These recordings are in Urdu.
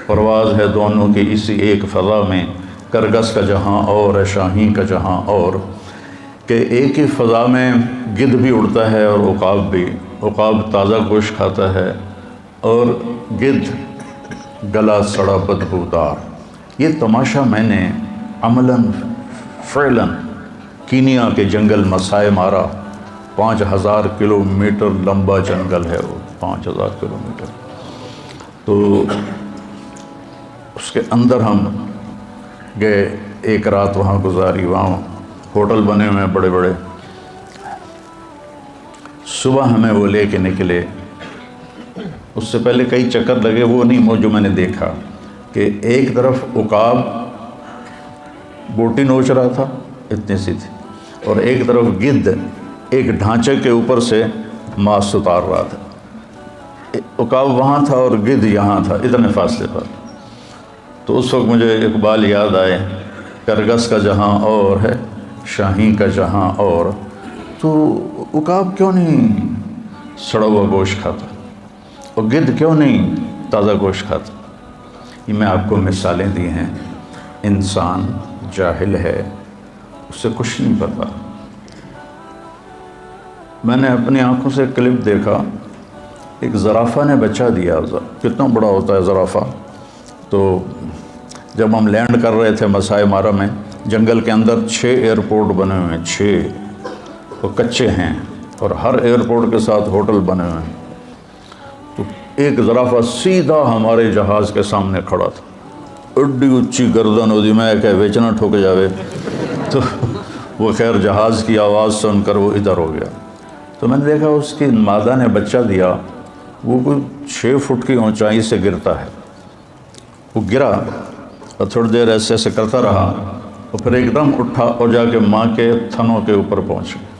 پرواز ہے دونوں کی اسی ایک فضا میں، کرگس کا جہاں اور ہے شاہین کا جہاں اور، کہ ایک ہی فضا میں گدھ بھی اڑتا ہے اور عقاب بھی۔ عقاب تازہ گوشت کھاتا ہے اور گدھ گلا سڑا بدبودار۔ یہ تماشا میں نے عملاً فعلاً کینیا کے جنگل مسائے مارا۔ 5000 کلومیٹر لمبا جنگل ہے وہ، 5000 کلومیٹر۔ تو اس کے اندر ہم گئے، ایک رات وہاں گزاری، وہاں ہوٹل بنے ہوئے ہیں بڑے بڑے۔ صبح ہمیں وہ لے کے نکلے، اس سے پہلے کئی چکر لگے، وہ نہیں وہ جو میں نے دیکھا کہ ایک طرف عقاب بوٹی نوچ رہا تھا اتنی سی تھی، اور ایک طرف گدھ ایک ڈھانچے کے اوپر سے ماس اتار رہا تھا۔ عقاب وہاں تھا اور گدھ یہاں تھا، اتنے فاصلے پر۔ تو اس وقت مجھے اقبال یاد آئے، کرگس کا جہاں اور ہے شاہین کا جہاں اور، تو عقاب کیوں نہیں سڑا ہوا گوشت کھاتا اور گدھ کیوں نہیں تازہ گوشت کھاتا؟ یہ میں آپ کو مثالیں دی ہیں۔ انسان جاہل ہے، اس سے کچھ نہیں پتا۔ میں نے اپنی آنکھوں سے کلپ دیکھا، ایک زرافہ نے بچہ دیا، کتنا بڑا ہوتا ہے زرافہ۔ تو جب ہم لینڈ کر رہے تھے مسائے مارا میں، جنگل کے اندر 6 ایئرپورٹ بنے ہوئے ہیں، 6 وہ کچے ہیں، اور ہر ایئرپورٹ کے ساتھ ہوٹل بنے ہوئے ہیں۔ تو ایک زرافہ سیدھا ہمارے جہاز کے سامنے کھڑا تھا، اڈی اچھی گردن ہوتی، میں کہ ویچنا ٹھوک جاوے۔ تو وہ خیر جہاز کی آواز سن کر وہ ادھر ہو گیا۔ تو میں نے دیکھا اس کی مادہ نے بچہ دیا، وہ کوئی 6 فٹ کی اونچائی سے گرتا ہے۔ وہ گرا اور تھوڑی دیر ایسے ایسے کرتا رہا، اور پھر ایک دم اٹھا اور جا کے ماں کے تھنوں کے اوپر پہنچ گیا۔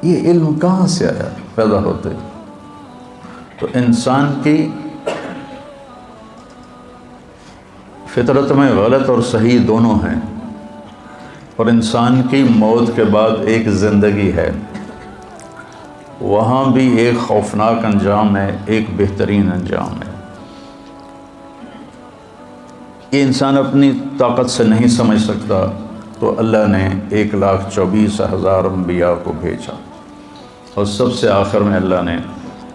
یہ علم کہاں سے آیا پیدا ہوتے؟ تو انسان کی فطرت میں غلط اور صحیح دونوں ہیں، اور انسان کی موت کے بعد ایک زندگی ہے، وہاں بھی ایک خوفناک انجام ہے، ایک بہترین انجام ہے۔ یہ انسان اپنی طاقت سے نہیں سمجھ سکتا، تو اللہ نے 1,24,000 انبیاء کو بھیجا، اور سب سے آخر میں اللہ نے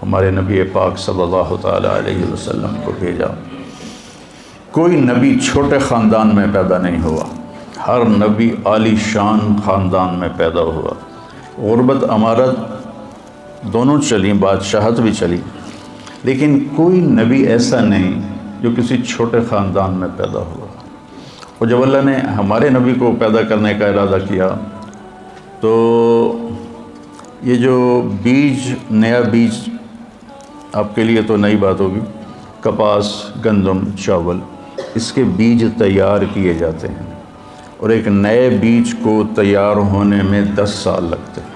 ہمارے نبی پاک صلی اللہ تعالیٰ علیہ وسلم کو بھیجا۔ کوئی نبی چھوٹے خاندان میں پیدا نہیں ہوا، ہر نبی عالی شان خاندان میں پیدا ہوا۔ غربت امارت دونوں چلیں، بادشاہت بھی چلی، لیکن کوئی نبی ایسا نہیں جو کسی چھوٹے خاندان میں پیدا ہوا۔ اور جب اللہ نے ہمارے نبی کو پیدا کرنے کا ارادہ کیا، تو یہ جو بیج، نیا بیج آپ کے لیے تو نئی بات ہوگی، کپاس، گندم، چاول، اس کے بیج تیار کیے جاتے ہیں، اور ایک نئے بیج کو تیار ہونے میں 10 سال لگتے ہیں۔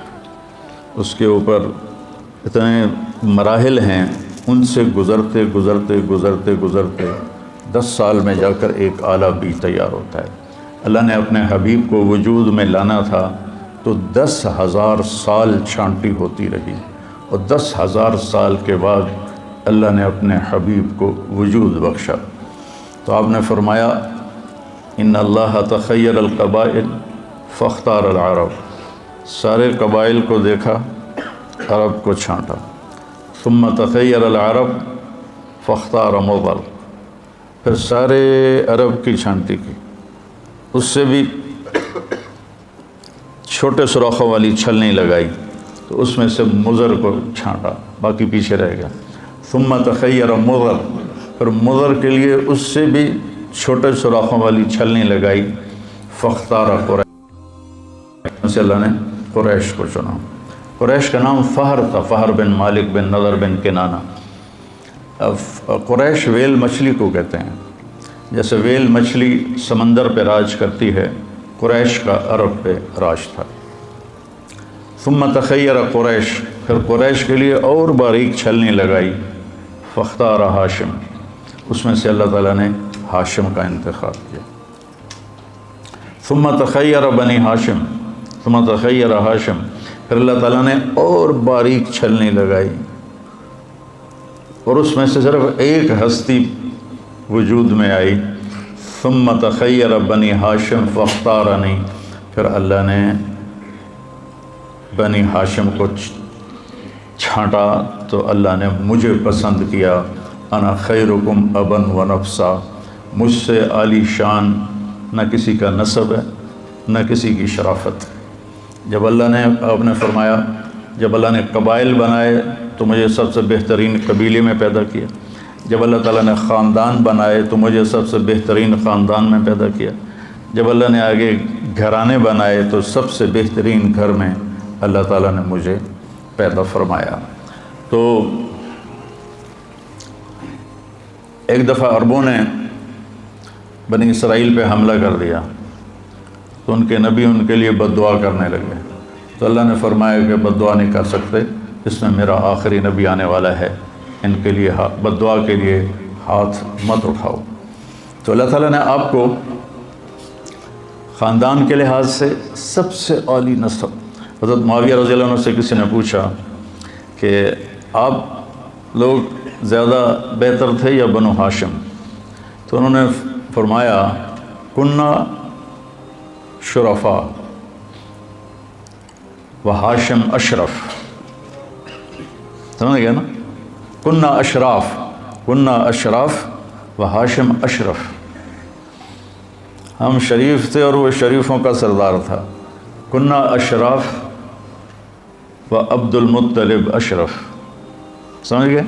اس کے اوپر اتنے مراحل ہیں، ان سے گزرتے گزرتے گزرتے گزرتے 10 سال میں جا کر ایک اعلیٰ بیج تیار ہوتا ہے۔ اللہ نے اپنے حبیب کو وجود میں لانا تھا، تو 10,000 سال چھانٹی ہوتی رہی، اور 10,000 سال کے بعد اللہ نے اپنے حبیب کو وجود بخشا۔ تو آپ نے فرمایا، ان اللہ تخیر القبائل فاختار العرب، سارے قبائل کو دیکھا، عرب کو چھانٹا۔ ثم تخیر العرب فاختار مضر، پھر سارے عرب کی چھانٹی کی، اس سے بھی چھوٹے سوراخوں والی چھلنی لگائی، تو اس میں سے مضر کو چھانٹا، باقی پیچھے رہ گیا۔ ثم تخیر مضر، پھر مضر کے لیے اس سے بھی چھوٹے سوراخوں والی چھلنی لگائی۔ فاختار قریش، سے اللہ نے قریش کو چنا۔ قریش کا نام فہر تھا، فہر بن مالک بن نضر بن کنانہ۔ قریش ویل مچھلی کو کہتے ہیں، جیسے ویل مچھلی سمندر پہ راج کرتی ہے، قریش کا عرب پہ راج تھا۔ ثم تخیر قریش، پھر قریش کے لیے اور باریک چھلنی لگائی۔ فاختار ہاشم، اس میں سے اللہ تعالیٰ نے ہاشم کا انتخاب کیا۔ ثم تخیر بنی ہاشم، ثم تخیر ہاشم، پھر اللہ تعالیٰ نے اور باریک چھلنی لگائی۔ اور اس میں سے صرف ایک ہستی وجود میں آئی، ثم تخیر بنی ہاشم فاختارنی، پھر اللہ نے بنی ہاشم کو چھانٹا تو اللہ نے مجھے پسند کیا، انا خیرکم ابن و نفسا، مجھ سے عالی شان نہ کسی کا نسب ہے نہ کسی کی شرافت۔ جب اللہ نے آپ نے فرمایا جب اللہ نے قبائل بنائے تو مجھے سب سے بہترین قبیلے میں پیدا کیا، جب اللہ تعالیٰ نے خاندان بنائے تو مجھے سب سے بہترین خاندان میں پیدا کیا، جب اللہ نے آگے گھرانے بنائے تو سب سے بہترین گھر میں اللہ تعالیٰ نے مجھے پیدا فرمایا۔ تو ایک دفعہ عربوں نے بنی اسرائیل پہ حملہ کر دیا تو ان کے نبی ان کے لیے بد دعا کرنے لگے، تو اللہ نے فرمایا کہ بد دعا نہیں کر سکتے، اس میں میرا آخری نبی آنے والا ہے، ان کے لیے بد دعا کے لیے ہاتھ مت اٹھاؤ۔ تو اللہ تعالیٰ نے آپ کو خاندان کے لحاظ سے سب سے عالی نسب، حضرت معاویہ رضی اللہ عنہ سے کسی نے پوچھا کہ آپ لوگ زیادہ بہتر تھے یا بنو ہاشم؟ تو انہوں نے فرمایا کننا شرفا و ہاشم اشرف، سمجھ گیا نا؟ کننا اشراف و ہاشم اشرف، ہم شریف تھے اور وہ شریفوں کا سردار تھا۔ کننا اشراف و عبد المطلب اشرف، سمجھ گئے؟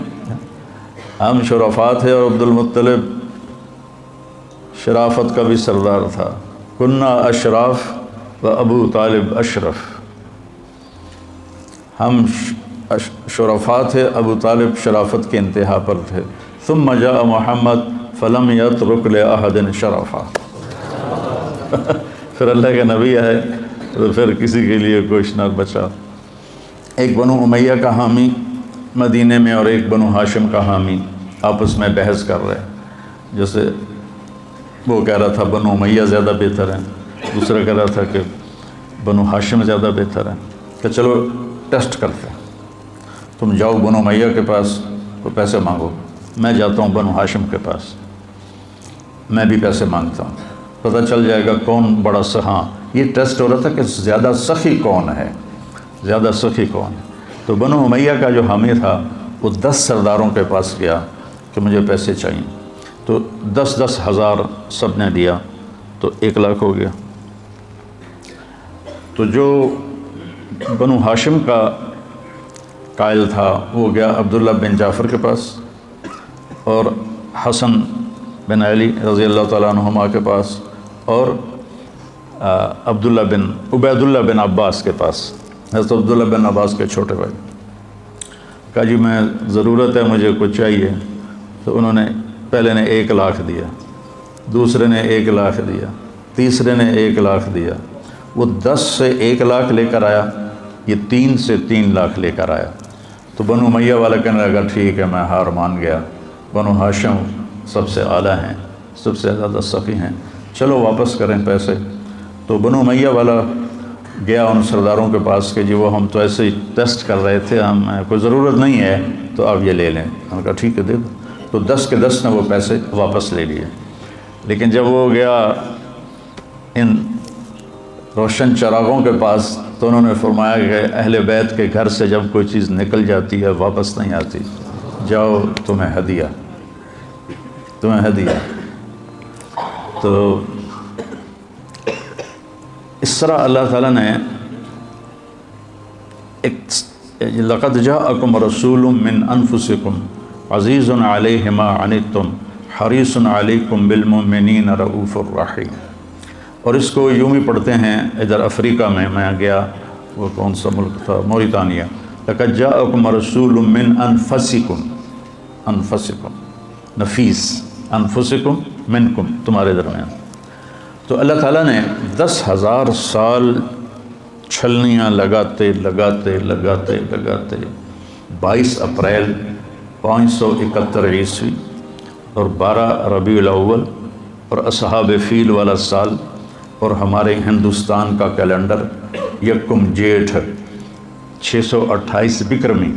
ہم شرفاء تھے اور عبد المطلب شرافت کا بھی سردار تھا۔ کننا اشراف و ابو طالب اشرف، ہم شرفاء تھے، ابو طالب شرافت کے انتہا پر تھے۔ ثم جاء محمد فلم یترک لأحد شرفا، پھر اللہ کے نبی آئے تو پھر کسی کے لیے کچھ نہ بچا۔ ایک بنو امیہ کا حامی مدینے میں اور ایک بنو ہاشم کا حامی آپس میں بحث کر رہے، جیسے وہ کہہ رہا تھا بنو امیہ زیادہ بہتر ہیں، دوسرا کہہ رہا تھا کہ بنو ہاشم زیادہ بہتر ہیں، کہ چلو ٹیسٹ کرتے ہیں، تم جاؤ بنو امیہ کے پاس تو پیسے مانگو، میں جاتا ہوں بنو ہاشم کے پاس، میں بھی پیسے مانگتا ہوں، پتہ چل جائے گا کون بڑا ہاں یہ ٹیسٹ ہو رہا تھا کہ زیادہ سخی کون ہے، زیادہ سخی کون ہے۔ تو بنو امیہ کا جو حامی تھا وہ 10 سرداروں کے پاس گیا کہ مجھے پیسے چاہیے، تو 10 ہزار سب نے دیا تو 1 لاکھ ہو گیا۔ تو جو بنو ہاشم کا قائل تھا وہ گیا عبداللہ بن جعفر کے پاس اور حسن بن علی رضی اللہ تعالیٰ عنہما کے پاس اور عبید اللہ بن عباس کے پاس، حضرت عبداللہ بن عباس کے چھوٹے بھائی، کہا جی میں ضرورت ہے، مجھے کچھ چاہیے۔ تو انہوں نے پہلے نے 1 لاکھ دیا، دوسرے نے 1 لاکھ دیا، تیسرے نے 1 لاکھ دیا، وہ 10 سے 1 لاکھ لے کر آیا، یہ 3 سے 3 لاکھ لے کر آیا۔ تو بنو امیہ والا کہنے لگا ٹھیک ہے میں ہار مان گیا، بنو ہاشم سب سے اعلیٰ ہیں، سب سے زیادہ سخی ہیں، چلو واپس کریں پیسے۔ تو بنو امیہ والا گیا ان سرداروں کے پاس کہ جی وہ ہم تو ایسے ہی ٹیسٹ کر رہے تھے، ہمیں کوئی ضرورت نہیں ہے تو آپ یہ لے لیں۔ ہم نے کہا ٹھیک ہے دے دو۔ تو 10 کے 10 نے وہ پیسے واپس لے لیے، لیکن جب وہ گیا ان روشن چراغوں کے پاس تو انہوں نے فرمایا کہ اہل بیت کے گھر سے جب کوئی چیز نکل جاتی ہے واپس نہیں آتی، جاؤ تمہیں ہدیہ، تمہیں ہدیہ۔ تو اس طرح اللہ تعالیٰ نے لَقَدْ جَاءَكُمْ رَسُولٌ مِّنْ أَنفُسِكُمْ عَزِيزٌ عَلَيْهِ مَا عَنِتُّمْ حَرِيصٌ عَلَيْكُمْ بِالْمُؤْمِنِينَ رَءُوفٌ رَحِيمٌ۔ اور اس کو یوں بھی پڑھتے ہیں، ادھر افریقہ میں گیا، وہ کون سا ملک تھا، موریتانیہ، لَقَدْ جَاءَكُمْ رَسُولٌ مِّنْ أَنفُسِكُمْ، انفسکم نفیس، انفسکم منکم، تمہارے درمیان۔ تو اللہ تعالیٰ نے 10,000 سال چھلنیاں لگاتے 22 اپریل 571 عیسوی اور 12 ربیع الاول اور اصحاب فیل والا سال اور ہمارے ہندوستان کا کیلنڈر 1 جیٹھ 628 بکرمی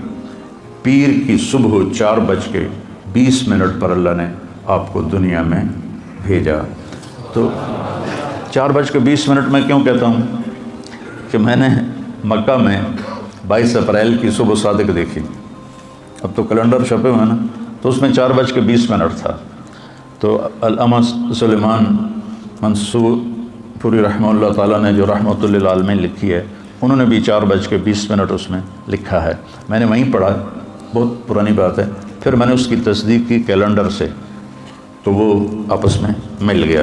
پیر کی صبح 4:20 پر اللہ نے آپ کو دنیا میں بھیجا۔ تو 4:20 میں کیوں کہتا ہوں کہ میں نے مکہ میں 22 اپریل کی صبح صادق دیکھی، اب تو کیلنڈر چھپے ہوئے ہیں نا، تو اس میں 4:20 تھا۔ تو علامہ سلیمان منصور پوری رحمہ اللہ تعالیٰ نے جو رحمۃ للعالمین لکھی ہے، انہوں نے بھی 4:20 اس میں لکھا ہے۔ میں نے وہیں پڑھا، بہت پرانی بات ہے، پھر میں نے اس کی تصدیق کی کیلنڈر سے، تو وہ آپس میں مل گیا۔